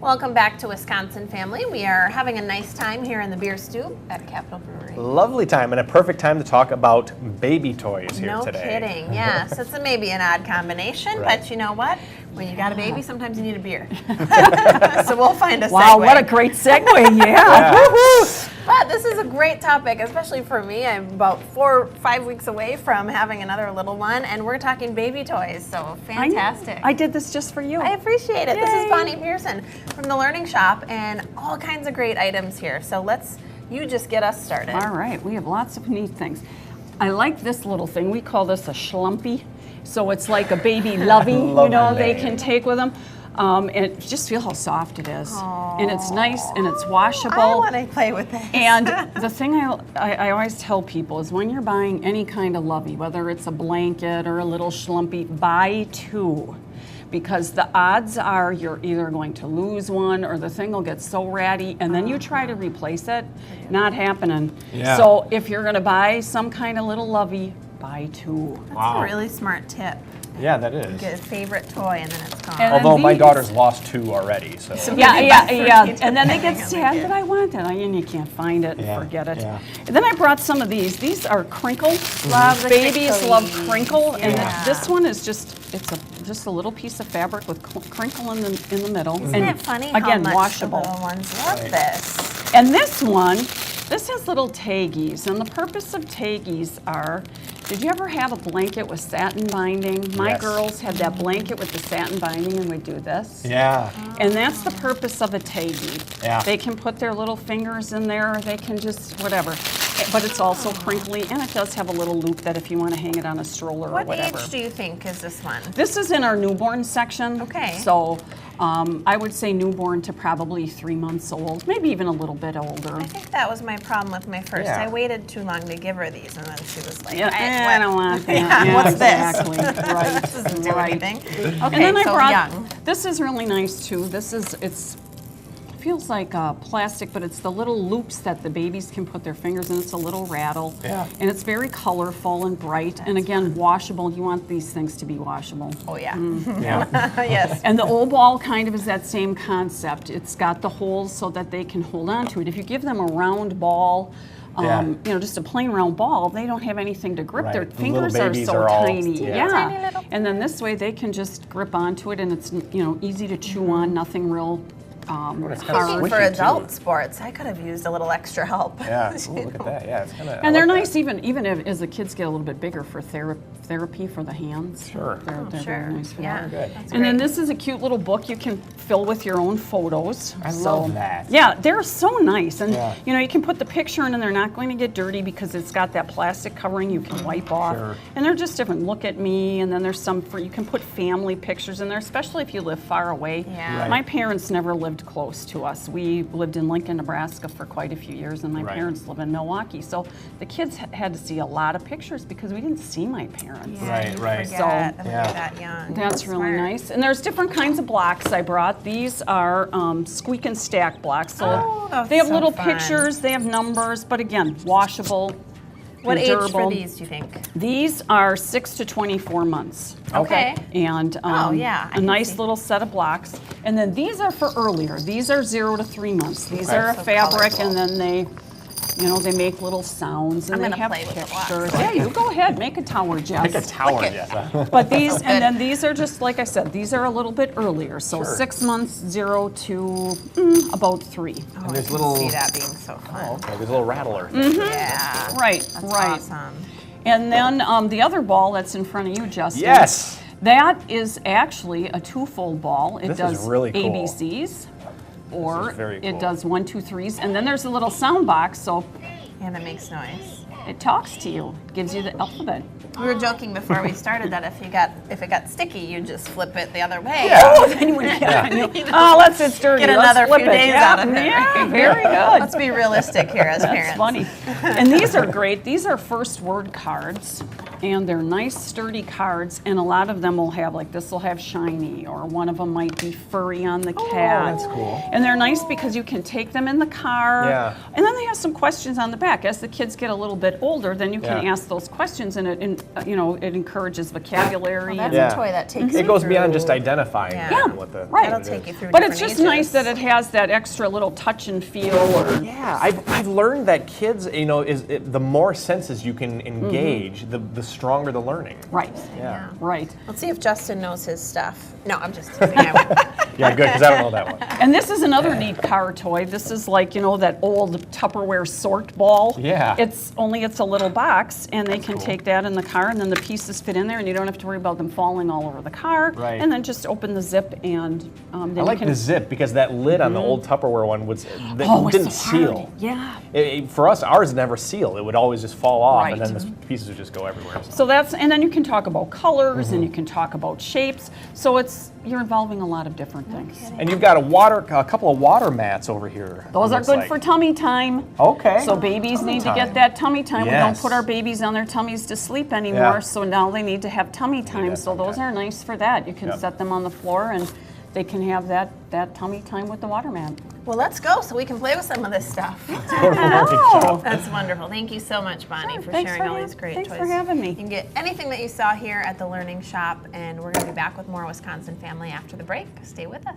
Welcome back to Wisconsin Family. We are having a nice time here in the beer stew at Capitol Brewery. Lovely time and a perfect time to talk about baby toys here no today. No kidding, yes. It's maybe an odd combination, Right. but you know what? When you got a baby, sometimes you need a beer. So we'll find a segue. Wow, what a great segue, yeah. But this is a great topic, especially for me. I'm about 4 or 5 weeks away from having another little one, and we're talking baby toys, so fantastic. I did this just for you. I appreciate it. Yay. This is Bonnie Pearson from the Learning Shop, and all kinds of great items here. So you just get us started. All right, we have lots of neat things. I like this little thing. We call this a schlumpy. So it's like a baby lovey, they can take with them. And just feel how soft it is. Aww. And it's nice and it's washable. I want to play with this. And the thing I always tell people is when you're buying any kind of lovey, whether it's a blanket or a little schlumpy, buy 2. Because the odds are you're either going to lose one or the thing will get so ratty and then you try to replace it, not happening. Yeah. So if you're going to buy some kind of little lovey, buy 2. That's a really smart tip. Yeah, that is. Get a favorite toy and then it's gone. And Although my these- daughter's lost 2 already, so. Yeah. Need to And then they bring get them sad again. that I want it, and you can't find it, Yeah, forget it. yeah. And then I brought some of these. These are crinkle. Love the Babies crinklies. love crinkle, and Yeah. this one is just a little piece of fabric with crinkle in the middle. Isn't and it funny again, how much washable. the little ones love this? And this one, this has little taggies, and the purpose of taggies are, did you ever have a blanket with satin binding? My Yes. girls had that blanket with the satin binding, and we'd do this. Yeah. And that's the purpose of a taggy. Yeah. They can put their little fingers in there, or they can just whatever. But it's also crinkly, and it does have a little loop that if you want to hang it on a stroller or What whatever. age do you think is this one? This is in our newborn section. Okay. So I would say newborn to probably 3 months old, maybe even a little bit older. I think that was my problem with my first. Yeah. I waited too long to give her these, and then she was like, Yeah, I don't want that. Yeah, what's exactly. Right. this doesn't do anything. Okay, And then I so brought, young. this is really nice too. It feels like plastic, but it's the little loops that the babies can put their fingers in. It's a little rattle. Yeah. And it's very colorful and bright. And again, washable. You want these things to be washable. Oh, yeah. Yeah. Yes. And the old ball kind of is that same concept. It's got the holes so that they can hold on to it. If you give them a round ball, just a plain round ball, they don't have anything to grip. Right. Their The fingers little are babies so are all- tiny. yeah. Tiny little And then this way they can just grip onto it, and it's easy to chew on. Nothing real it's kinda Thinking hard. squishy, for too. adult sports, I could have used a little extra help. Yeah. Ooh, look at that. Yeah, it's kind of. And they're nice even if, as the kids get a little bit bigger for therapy for the hands. Sure. They're Sure. very nice for Yeah. that. Good. That's And then great. this is a cute little book you can fill with your own photos. I love that. Yeah, they're so nice. And Yeah. you can put the picture in and they're not going to get dirty because it's got that plastic covering you can wipe off. Sure. And they're just different. Look at me, and then there's some you can put family pictures in there, especially if you live far away. Yeah. Right. My parents never lived close to us. We lived in Lincoln, Nebraska for quite a few years, and my Right. parents live in Milwaukee. So the kids had to see a lot of pictures because we didn't see my parents. Yeah, Right, you right. Forget So, that when yeah. you're that young. That's really Smart. nice. And there's different kinds of blocks I brought. These are squeak and stack blocks. So Oh, that's they have so little fun. pictures, they have numbers, but again, washable. What and age durable. for these, do you think? These are 6 to 24 months. Okay. And yeah, I a can nice see. little set of blocks. And then these are for earlier. These are 0 to 3 months. These Okay. are a So fabric, colorful. and then they make little sounds, and I'm they gonna have play with the blocks. pictures. Yeah, you go ahead, make a tower, Jess. Like a tower, Look yes. But these, good. and then these are just, like I said, these are a little bit earlier. So Sure. 6 months, 0 to about 3. Oh, And I there's can little- see that being so fun. Oh, okay. There's a little rattler. Yeah. Right, That's right. awesome. And then the other ball that's in front of you, Justin. Yes. That is actually a two-fold ball. It This is does really cool. ABCs, or is very it cool. does 1, 2, 3s, and then there's a little sound box, so And it makes noise. it talks to you, gives you the alphabet. We were joking before we started that if it got sticky, you just flip it the other way. Yeah. Oh, it's dirty. Get Let's another flip few it. days Yeah, out of it. Yeah, very good. Let's be realistic here as parents. That's funny. And these are great. These are first word cards. And they're nice sturdy cards, and a lot of them will have, like this will have shiny, or one of them might be furry on the cat. that's cool. And they're nice because you can take them in the car. Yeah. And then they have some questions on the back. As the kids get a little bit older, then you can Yeah. ask those questions, and it encourages vocabulary. Well, that's Yeah. a toy that takes It you goes beyond through- just identifying Yeah. what the Right. That'll what it take is. you through But different it's just ages. nice that it has that extra little touch and feel. Or, Yeah, I've learned that kids, the more senses you can engage, the stronger the learning. right. Yeah. Right. Let's see if Justin knows his stuff. No, I'm just teasing. I won't. Yeah, good, because I don't know that one. And this is another neat car toy. This is like, that old Tupperware sort ball. Yeah. It's a little box, and they can take that in the car, and then the pieces fit in there, and you don't have to worry about them falling all over the car. Right. And then just open the zip, and then I like you can. the zip because that lid on the old Tupperware one Oh, didn't it's so hard. seal. Yeah. For us, ours never seal. It would always just fall off, and Right. then the pieces would just go everywhere. So and then you can talk about colors, and you can talk about shapes. So you're involving a lot of different things. And you've got a couple of water mats over here. Those it are looks good like. for tummy time. Okay. So babies Tummy need to time. get that tummy time. We don't Yes. put our babies on their tummies to sleep anymore, Yeah. so now they need to have tummy time. that So tummy those time. are nice for that. You can Yep. set them on the floor, and they can have that tummy time with the water mat. Well, let's go so we can play with some of this stuff. That's wonderful. Thank you so much, Bonnie, Sure. for Thanks sharing for all ha- these great thanks toys. for having me. You can get anything that you saw here at the Learning Shop, and we're going to be back with more Wisconsin Family after the break. Stay with us.